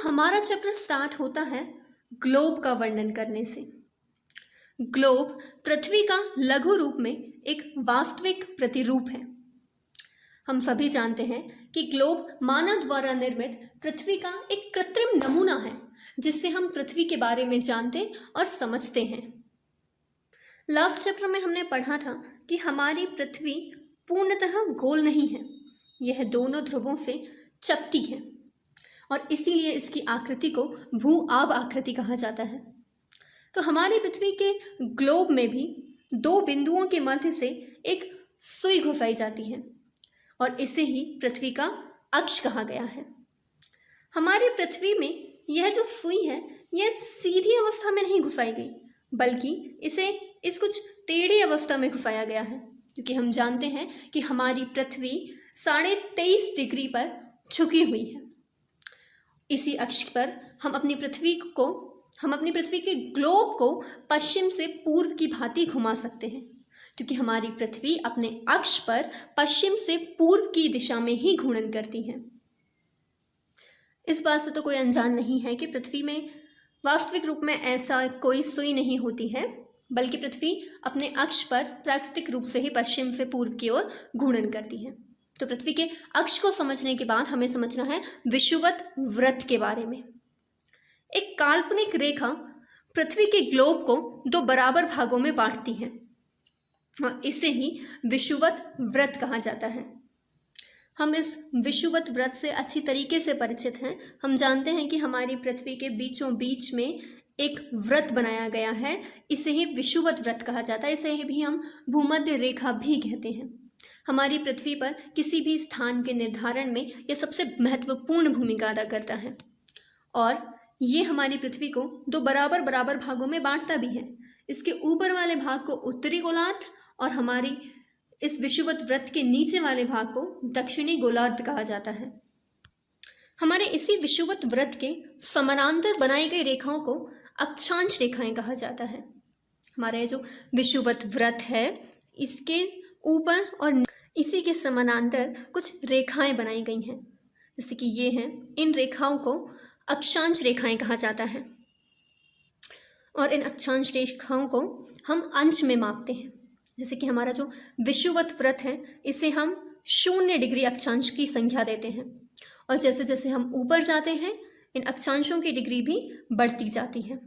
हमारा chapter start होता है ग्लोब का वर्णन करने से। ग्लोब पृथ्वी का लघु रूप में एक वास्तविक प्रतिरूप है। हम सभी जानते हैं कि ग्लोब मानव द्वारा निर्मित पृथ्वी का एक कृत्रिम नमूना है, जिससे हम पृथ्वी के बारे में जानते और समझते हैं। लास्ट चैप्टर में हमने पढ़ा था कि हमारी पृथ्वी पूर्णतः गोल नहीं है, यह दोनों ध्रुवों से चपटी है और इसीलिए इसकी आकृति को भू-आभ आकृति कहा जाता है। तो हमारी पृथ्वी के ग्लोब में भी दो बिंदुओं के मध्य से एक सुई घुसाई जाती है और इसे ही पृथ्वी का अक्ष कहा गया है। हमारी पृथ्वी में यह जो सुई है, यह सीधी अवस्था में नहीं घुसाई गई, बल्कि इसे इस कुछ टेढ़ी अवस्था में घुसाया गया है, क्योंकि हम जानते हैं कि हमारी पृथ्वी 23.5 डिग्री पर झुकी हुई है। इसी अक्ष पर हम अपनी पृथ्वी के ग्लोब को पश्चिम से पूर्व की भांति घुमा सकते हैं, क्योंकि हमारी पृथ्वी अपने अक्ष पर पश्चिम से पूर्व की दिशा में ही घूर्णन करती है। इस बात से तो कोई अनजान नहीं है कि पृथ्वी में वास्तविक रूप में ऐसा कोई सुई नहीं होती है, बल्कि पृथ्वी अपने अक्ष पर प्राकृतिक रूप से ही पश्चिम से पूर्व की ओर घूर्णन करती है। तो पृथ्वी के अक्ष को समझने के बाद हमें समझना है विषुवत वृत्त के बारे में। एक काल्पनिक रेखा पृथ्वी के ग्लोब को दो बराबर भागों में बांटती है और इसे ही विषुवत वृत्त कहा जाता है। हम इस विषुवत वृत्त से अच्छी तरीके से परिचित हैं। हम जानते हैं कि हमारी पृथ्वी के बीचों बीच में एक वृत्त बनाया गया है, इसे ही विषुवत वृत्त कहा जाता है। इसे भी हम भूमध्य रेखा भी कहते हैं। हमारी पृथ्वी पर किसी भी स्थान के निर्धारण में यह सबसे महत्वपूर्ण भूमिका अदा करता है और ये हमारी पृथ्वी को दो बराबर भागों में बांटता भी है। इसके ऊपर वाले भाग को उत्तरी गोलार्ध और हमारी इस विषुवत वृत्त के नीचे वाले भाग को दक्षिणी गोलार्ध कहा जाता है। हमारे इसी विषुवत वृत्त के समानांतर बनाई गई रेखाओं को अक्षांश रेखाएं कहा जाता है। हमारे जो विषुवत वृत्त है, इसके ऊपर और इसी के समानांतर कुछ रेखाएं बनाई गई हैं, जैसे कि ये हैं। इन रेखाओं को अक्षांश रेखाएं कहा जाता है और इन अक्षांश रेखाओं को हम अंश में मापते हैं। जैसे कि हमारा जो विषुवत वृत्त है, इसे हम 0 डिग्री अक्षांश की संख्या देते हैं और जैसे जैसे हम ऊपर जाते हैं, इन अक्षांशों की डिग्री भी बढ़ती जाती है।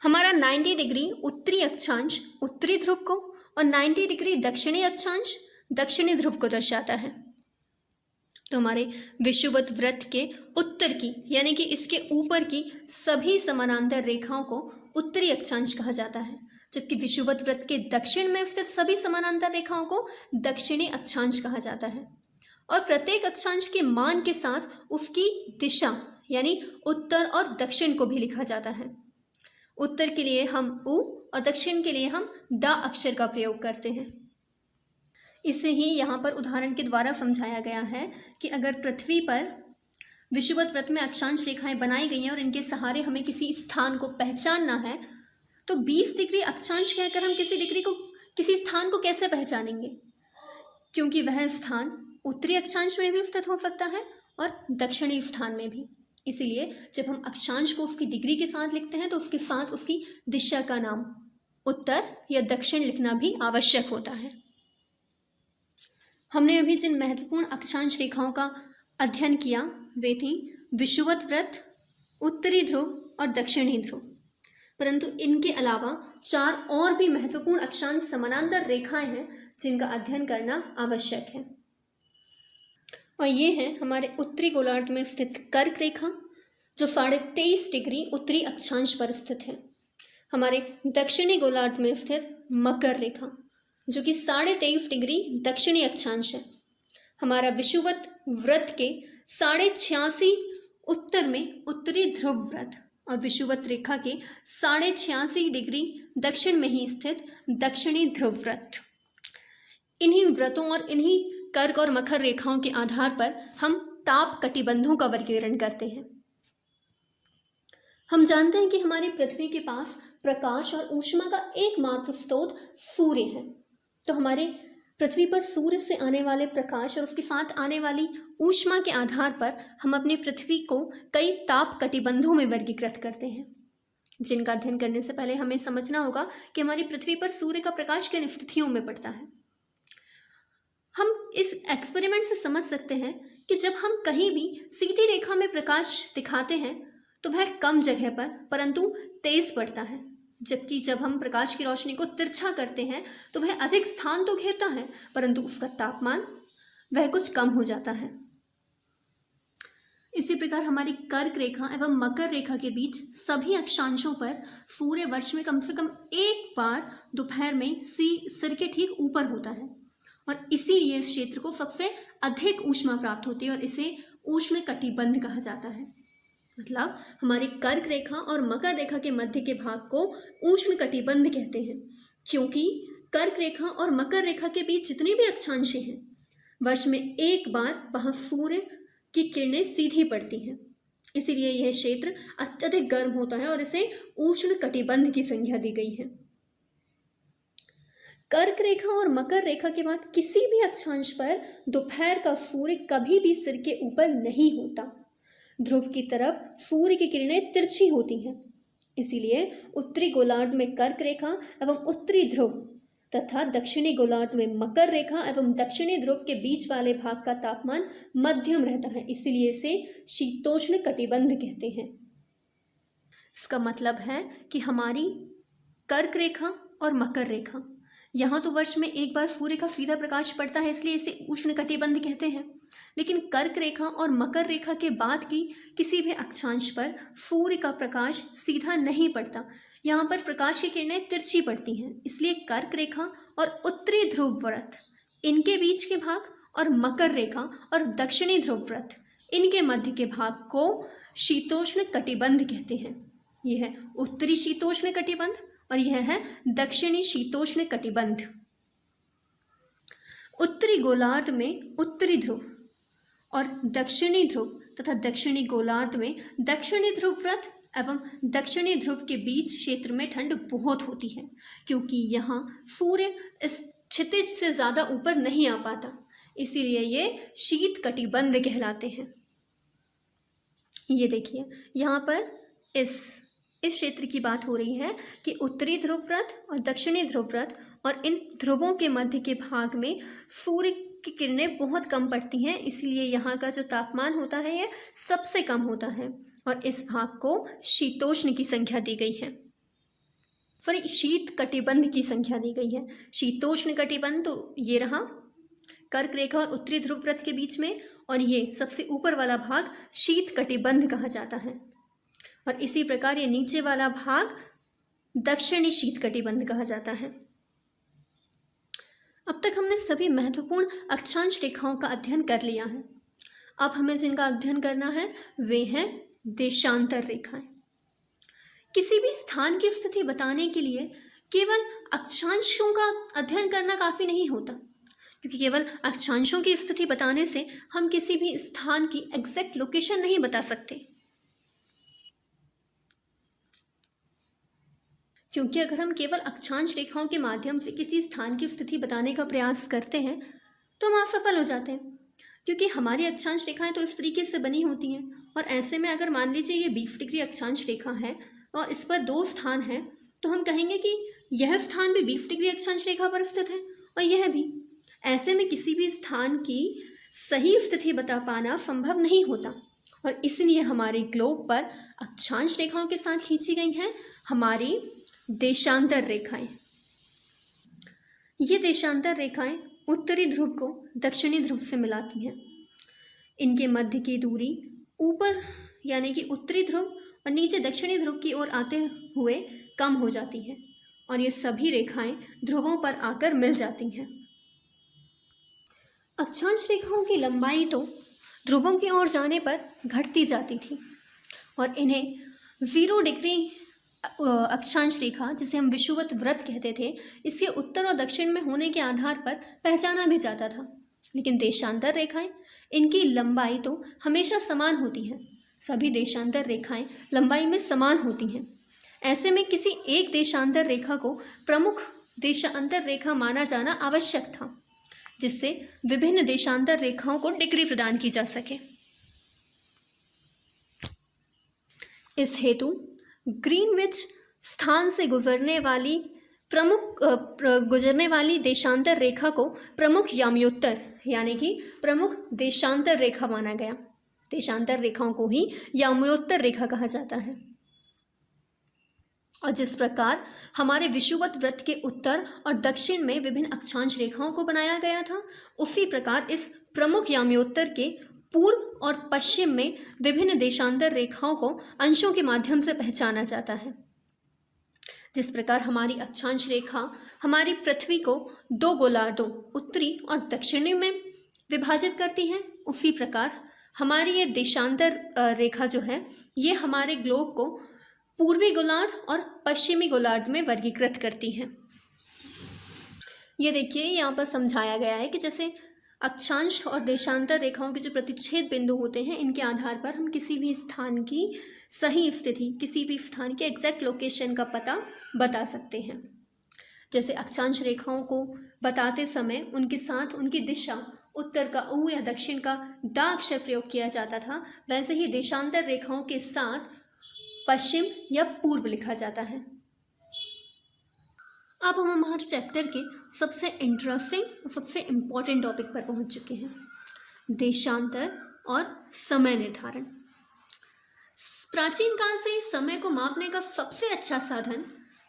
हमारा 90 डिग्री उत्तरी अक्षांश उत्तरी ध्रुव को और 90 डिग्री दक्षिणी अक्षांश दक्षिणी ध्रुव को दर्शाता है। तो हमारे विषुवत वृत्त के उत्तर की, यानी कि इसके ऊपर की सभी समानांतर रेखाओं को उत्तरी अक्षांश कहा जाता है, जबकि विषुवत वृत्त के दक्षिण में स्थित सभी समानांतर रेखाओं को दक्षिणी अक्षांश कहा जाता है और प्रत्येक अक्षांश के मान के साथ उसकी दिशा यानी उत्तर और दक्षिण को भी लिखा जाता है। उत्तर के लिए हम उ और दक्षिण के लिए हम द अक्षर का प्रयोग करते हैं। इसे ही यहाँ पर उदाहरण के द्वारा समझाया गया है कि अगर पृथ्वी पर विषुवत वृत्त में अक्षांश रेखाएं बनाई गई हैं और इनके सहारे हमें किसी स्थान को पहचानना है, तो 20 डिग्री अक्षांश कहकर हम किसी स्थान को कैसे पहचानेंगे, क्योंकि वह स्थान उत्तरी अक्षांश में भी स्थित हो सकता है और दक्षिणी स्थान में भी। इसीलिए जब हम अक्षांश को उसकी डिग्री के साथ लिखते हैं तो उसके साथ उसकी दिशा का नाम उत्तर या दक्षिण लिखना भी आवश्यक होता है। हमने अभी जिन महत्वपूर्ण अक्षांश रेखाओं का अध्ययन किया वे थी विषुवत वृत्त, उत्तरी ध्रुव और दक्षिणी ध्रुव, परंतु इनके अलावा 4 और भी महत्वपूर्ण अक्षांश समानांतर रेखाएं हैं जिनका अध्ययन करना आवश्यक है और ये हैं हमारे उत्तरी गोलार्ध में स्थित कर्क रेखा, जो 23.5 डिग्री उत्तरी अक्षांश पर स्थित है। हमारे दक्षिणी गोलार्ध में स्थित मकर रेखा, जो कि 23.5 डिग्री दक्षिणी अक्षांश है। हमारा विषुवत वृत्त के 86.5 उत्तर में उत्तरी ध्रुव वृत्त और विषुवत रेखा के 86.5 डिग्री दक्षिण में ही स्थित दक्षिणी ध्रुव वृत्त। इन्हीं व्रतों और इन्हीं कर्क और मकर रेखाओं के आधार पर हम ताप कटिबंधों का वर्गीकरण करते हैं। हम जानते हैं कि हमारी पृथ्वी के पास प्रकाश और ऊष्मा का एकमात्र स्रोत सूर्य है। तो हमारे पृथ्वी पर सूर्य से आने वाले प्रकाश और उसके साथ आने वाली ऊष्मा के आधार पर हम अपनी पृथ्वी को कई ताप कटिबंधों में वर्गीकृत करते हैं, जिनका अध्ययन करने से पहले हमें समझना होगा कि हमारी पृथ्वी पर सूर्य का प्रकाश किन स्थितियों में पड़ता है। हम इस एक्सपेरिमेंट से समझ सकते हैं कि जब हम कहीं भी सीधी रेखा में प्रकाश दिखाते हैं तो वह कम जगह पर परंतु तेज पड़ता है, जबकि जब हम प्रकाश की रोशनी को तिरछा करते हैं तो वह अधिक स्थान तो घेरता है परंतु उसका तापमान वह कुछ कम हो जाता है। इसी प्रकार हमारी कर्क रेखा एवं मकर रेखा के बीच सभी अक्षांशों पर सूर्य वर्ष में कम से कम एक बार दोपहर में सिर के ठीक ऊपर होता है और इसीलिए इस क्षेत्र को सबसे अधिक ऊष्मा प्राप्त होती है और इसे उष्ण कटिबंध कहा जाता है। मतलब हमारी कर्क रेखा और मकर रेखा के मध्य के भाग को उष्ण कटिबंध कहते हैं, क्योंकि कर्क रेखा और मकर रेखा के बीच जितने भी अक्षांश हैं वर्ष में एक बार वहां सूर्य की किरणें सीधी पड़ती हैं, इसीलिए यह क्षेत्र अत्यधिक गर्म होता है और इसे उष्ण कटिबंध की संज्ञा दी गई है। कर्क रेखा और मकर रेखा के बाद किसी भी अक्षांश पर दोपहर का सूर्य कभी भी सिर के ऊपर नहीं होता। ध्रुव की तरफ सूर्य की किरणें तिरछी होती हैं, इसीलिए उत्तरी गोलार्ध में कर्क रेखा एवं उत्तरी ध्रुव तथा दक्षिणी गोलार्ध में मकर रेखा एवं दक्षिणी ध्रुव के बीच वाले भाग का तापमान मध्यम रहता है, इसीलिए इसे शीतोष्ण कटिबंध कहते हैं। इसका मतलब है कि हमारी कर्क रेखा और मकर रेखा, यहाँ तो वर्ष में एक बार सूर्य का सीधा प्रकाश पड़ता है इसलिए इसे उष्ण कटिबंध कहते हैं, लेकिन कर्क रेखा और मकर रेखा के बाद की किसी भी अक्षांश पर सूर्य का प्रकाश सीधा नहीं पड़ता, यहाँ पर प्रकाश की किरणें तिरछी पड़ती हैं, इसलिए कर्क रेखा और उत्तरी ध्रुव व्रत इनके बीच के भाग और मकर रेखा और दक्षिणी ध्रुव व्रत इनके मध्य के भाग को शीतोष्ण कटिबंध कहते हैं। यह है उत्तरी शीतोष्ण कटिबंध और यह है दक्षिणी शीतोष्ण कटिबंध। उत्तरी गोलार्ध में उत्तरी ध्रुव और दक्षिणी ध्रुव तथा दक्षिणी गोलार्ध में दक्षिणी ध्रुव व्रत एवं दक्षिणी ध्रुव के बीच क्षेत्र में ठंड बहुत होती है, क्योंकि यहाँ सूर्य इस क्षितिज से ज़्यादा ऊपर नहीं आ पाता, इसीलिए ये शीत कटिबंध कहलाते हैं। ये देखिए यहाँ पर इस क्षेत्र की बात हो रही है कि उत्तरी ध्रुव व्रत और दक्षिणी ध्रुव व्रत और इन ध्रुवों के मध्य के भाग में सूर्य की किरणें बहुत कम पड़ती हैं, इसलिए यहाँ का जो तापमान होता है यह सबसे कम होता है और इस भाग को शीतोष्ण की संख्या दी गई है, सॉरी शीत कटिबंध की संख्या दी गई है। शीतोष्ण कटिबंध तो ये रहा कर्क रेखा और उत्तरी ध्रुव व्रत के बीच में, और ये सबसे ऊपर वाला भाग शीत कटिबंध कहा जाता है और इसी प्रकार ये नीचे वाला भाग दक्षिणी शीत कटिबंध कहा जाता है। अब तक हमने सभी महत्वपूर्ण अक्षांश रेखाओं का अध्ययन कर लिया है। अब हमें जिनका अध्ययन करना है वे हैं देशांतर रेखाएं। किसी भी स्थान की स्थिति बताने के लिए केवल अक्षांशों का अध्ययन करना काफ़ी नहीं होता, क्योंकि केवल अक्षांशों की स्थिति बताने से हम किसी भी स्थान की एग्जैक्ट लोकेशन नहीं बता सकते, क्योंकि अगर हम केवल अक्षांश रेखाओं के माध्यम से किसी स्थान की स्थिति बताने का प्रयास करते हैं तो हम असफल हो जाते हैं, क्योंकि हमारी अक्षांश रेखाएं तो इस तरीके से बनी होती हैं और ऐसे में अगर मान लीजिए ये 20 डिग्री अक्षांश रेखा है और इस पर 2 स्थान हैं तो हम कहेंगे कि यह स्थान भी 20 डिग्री अक्षांश रेखा पर स्थित है और यह भी। ऐसे में किसी भी स्थान की सही स्थिति बता पाना संभव नहीं होता और इसलिए हमारे ग्लोब पर अक्षांश रेखाओं के साथ खींची गई हैं हमारी देशांतर रेखाएं। ये देशांतर रेखाएं उत्तरी ध्रुव को दक्षिणी ध्रुव से मिलाती हैं। इनके मध्य की दूरी ऊपर यानी कि उत्तरी ध्रुव और नीचे दक्षिणी ध्रुव की ओर आते हुए कम हो जाती हैं और ये सभी रेखाएं ध्रुवों पर आकर मिल जाती हैं। अक्षांश रेखाओं की लंबाई तो ध्रुवों की ओर जाने पर घटती जाती थी और इन्हें 0 डिग्री अक्षांश रेखा, जिसे हम विषुवत व्रत कहते थे, इसके उत्तर और दक्षिण में होने के आधार पर पहचाना भी जाता था। लेकिन देशांतर रेखाएं, इनकी लंबाई तो हमेशा समान होती है। सभी देशांतर रेखाएं लंबाई में समान होती हैं। ऐसे में किसी एक देशांतर रेखा को प्रमुख देशांतर रेखा माना जाना आवश्यक था, जिससे विभिन्न देशांतर रेखाओं को डिग्री प्रदान की जा सके। इस हेतु ग्रीनविच स्थान से गुजरने वाली देशांतर रेखा को प्रमुख याम्योत्तर यानी कि प्रमुख देशांतर रेखा माना गया। देशांतर रेखाओं को ही याम्योत्तर रेखा कहा जाता है। और जिस प्रकार हमारे विषुवत वृत्त के उत्तर और दक्षिण में विभिन्न अक्षांश रेखाओं को बनाया गया था, उसी प्रकार इस प्रमुख याम्योत्तर के पूर्व और पश्चिम में विभिन्न देशांतर रेखाओं को अंशों के माध्यम से पहचाना जाता है। जिस प्रकार हमारी अक्षांश रेखा हमारी पृथ्वी को दो गोलार्धों उत्तरी और दक्षिणी में विभाजित करती है, उसी प्रकार हमारी ये देशांतर रेखा जो है ये हमारे ग्लोब को पूर्वी गोलार्ध और पश्चिमी गोलार्ध में वर्गीकृत करती है। ये देखिए यहाँ पर समझाया गया है कि जैसे अक्षांश और देशांतर रेखाओं के जो प्रतिच्छेद बिंदु होते हैं, इनके आधार पर हम किसी भी स्थान की सही स्थिति, किसी भी स्थान के एग्जैक्ट लोकेशन का पता बता सकते हैं। जैसे अक्षांश रेखाओं को बताते समय उनके साथ उनकी दिशा उत्तर का उ या दक्षिण का द अक्षर प्रयोग किया जाता था, वैसे ही देशांतर रेखाओं के साथ पश्चिम या पूर्व लिखा जाता है। अब हम हमारे चैप्टर के सबसे इंटरेस्टिंग और सबसे इम्पॉर्टेंट टॉपिक पर पहुंच चुके हैं, देशांतर और समय निर्धारण। प्राचीन काल से समय को मापने का सबसे अच्छा साधन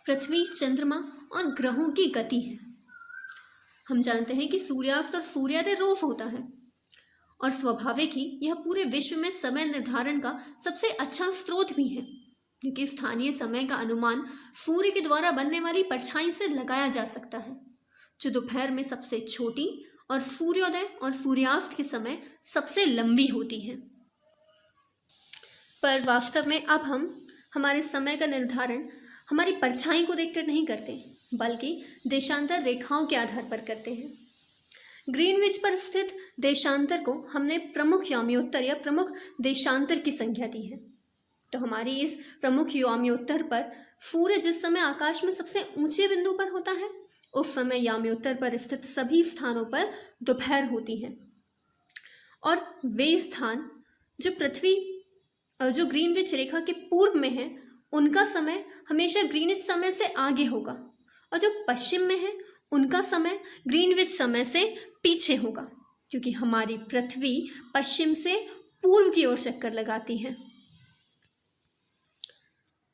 पृथ्वी, चंद्रमा और ग्रहों की गति है। हम जानते हैं कि सूर्यास्त और सूर्योदय रोज होता है और स्वाभाविक ही यह पूरे विश्व में समय निर्धारण का सबसे अच्छा स्रोत भी है, क्योंकि स्थानीय समय का अनुमान सूर्य के द्वारा बनने वाली परछाई से लगाया जा सकता है, जो दोपहर में सबसे छोटी और सूर्योदय और सूर्यास्त के समय सबसे लंबी होती है। पर वास्तव में अब हम हमारे समय का निर्धारण हमारी परछाई को देखकर नहीं करते, बल्कि देशांतर रेखाओं के आधार पर करते हैं। ग्रीनविच पर स्थित देशांतर को हमने प्रमुख याम्योत्तर या प्रमुख देशांतर की संख्या दी है। तो हमारी इस प्रमुख याम्योत्तर पर सूर्य जिस समय आकाश में सबसे ऊंचे बिंदु पर होता है, उस समय याम्योत्तर पर स्थित सभी स्थानों पर दोपहर होती है, और वे स्थान जो ग्रीनविच रेखा के पूर्व में है, उनका समय हमेशा ग्रीनविच समय से आगे होगा, और जो पश्चिम में है उनका समय ग्रीनविच समय से पीछे होगा, क्योंकि हमारी पृथ्वी पश्चिम से पूर्व की ओर चक्कर लगाती है।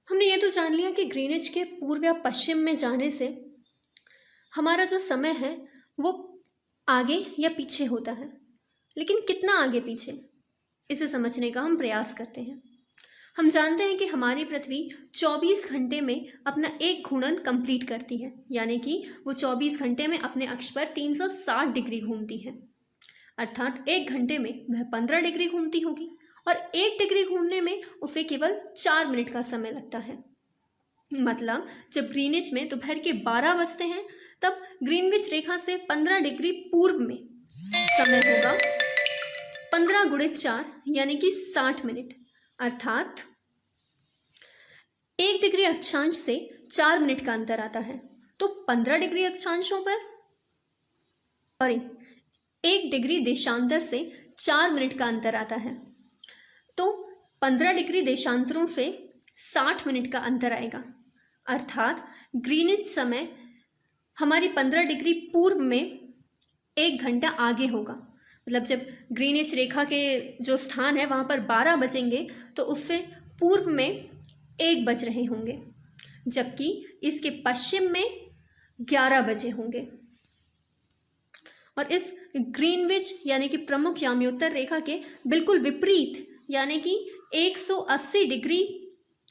हमने ये तो जान लिया कि ग्रीनविच के पूर्व या पश्चिम में जाने से हमारा जो समय है वो आगे या पीछे होता है, लेकिन कितना आगे पीछे, इसे समझने का हम प्रयास करते हैं। हम जानते हैं कि हमारी पृथ्वी 24 घंटे में अपना एक घूर्णन कंप्लीट करती है, यानी कि वो 24 घंटे में अपने अक्ष पर 360 डिग्री घूमती है, अर्थात एक घंटे में वह 15 डिग्री घूमती होगी, और 1 डिग्री घूमने में उसे केवल 4 मिनट का समय लगता है। मतलब जब ग्रीनविच में दोपहर के 12 बजते हैं, तब ग्रीनविच रेखा से 15 डिग्री पूर्व में समय होगा 15 गुणे 4 यानी कि 60 मिनट, अर्थात 1 डिग्री अक्षांश से 4 मिनट का अंतर आता है। तो 15 डिग्री अक्षांशों पर 1 डिग्री देशांतर से 4 मिनट का अंतर आता है, तो 15 डिग्री देशांतरों से 60 मिनट का अंतर आएगा, अर्थात ग्रीनविच समय हमारी 15 डिग्री पूर्व में 1 घंटा आगे होगा। मतलब जब ग्रीनविच रेखा के जो स्थान है वहाँ पर 12 बजेंगे, तो उससे पूर्व में 1 बज रहे होंगे, जबकि इसके पश्चिम में 11 बजे होंगे। और इस ग्रीनविच यानी कि प्रमुख याम्योत्तर रेखा के बिल्कुल विपरीत यानी कि 180 डिग्री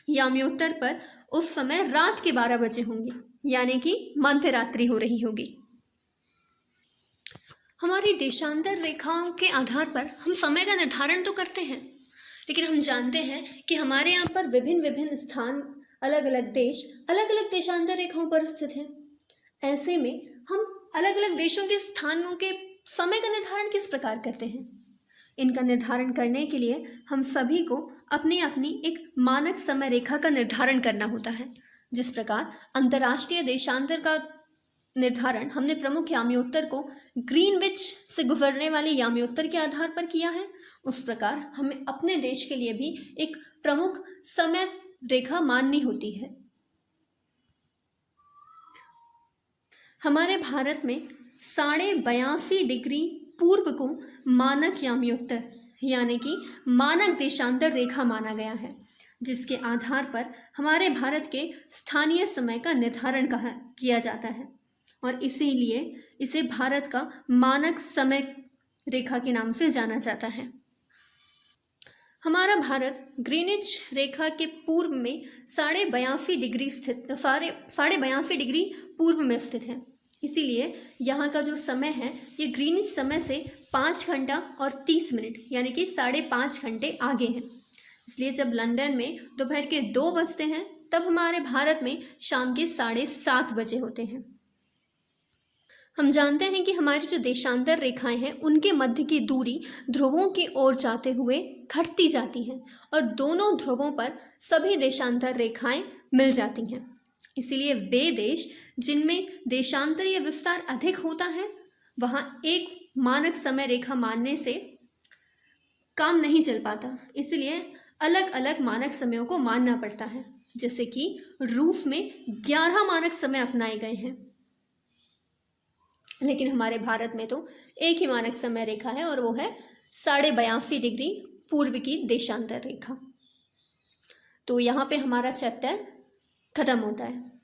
याम्योत्तर पर उस समय रात के 12 बजे होंगे, यानी कि मध्य रात्रि हो रही होगी। हमारी देशांतर रेखाओं के आधार पर हम समय का निर्धारण तो करते हैं, लेकिन हम जानते हैं कि हमारे यहाँ पर विभिन्न विभिन्न स्थान, अलग अलग देश अलग अलग देशांतर रेखाओं पर स्थित हैं। ऐसे में हम अलग अलग देशों के स्थानों के समय का निर्धारण किस प्रकार करते हैं? इनका निर्धारण करने के लिए हम सभी को अपनी अपनी एक मानक समय रेखा का निर्धारण करना होता है। जिस प्रकार अंतर्राष्ट्रीय देशांतर का निर्धारण हमने प्रमुख याम्योत्तर को ग्रीनविच से गुजरने वाले याम्योत्तर के आधार पर किया है, उस प्रकार हमें अपने देश के लिए भी एक प्रमुख समय रेखा माननी होती है। हमारे भारत में 82.5 डिग्री पूर्व को मानक याम्योत्तर यानी कि मानक देशांतर रेखा माना गया है, जिसके आधार पर हमारे भारत के स्थानीय समय का निर्धारण किया जाता है और इसीलिए इसे भारत का मानक समय रेखा के नाम से जाना जाता है। हमारा भारत ग्रीनिच रेखा के पूर्व में 82.5 डिग्री पूर्व में स्थित है। इसीलिए यहाँ का जो समय है ये ग्रीनिच समय से 5 घंटा और 30 मिनट यानी कि 5.5 घंटे आगे हैं। इसलिए जब लंदन में दोपहर के 2 बजते हैं तब हमारे भारत में शाम के 7:30 बजे होते हैं। हम जानते हैं कि हमारी जो देशांतर रेखाएं हैं उनके मध्य की दूरी ध्रुवों की ओर जाते हुए घटती जाती हैं और दोनों ध्रुवों पर सभी देशांतर रेखाएं मिल जाती हैं। इसीलिए वे देश जिनमें देशांतरीय विस्तार अधिक होता है वहाँ एक मानक समय रेखा मानने से काम नहीं चल पाता, इसलिए अलग अलग मानक समयों को मानना पड़ता है। जैसे कि रूस में 11 मानक समय अपनाए गए हैं, लेकिन हमारे भारत में तो एक ही मानक समय रेखा है और वो है 82.5 डिग्री पूर्व की देशांतर रेखा। तो यहाँ पे हमारा चैप्टर खत्म होता है।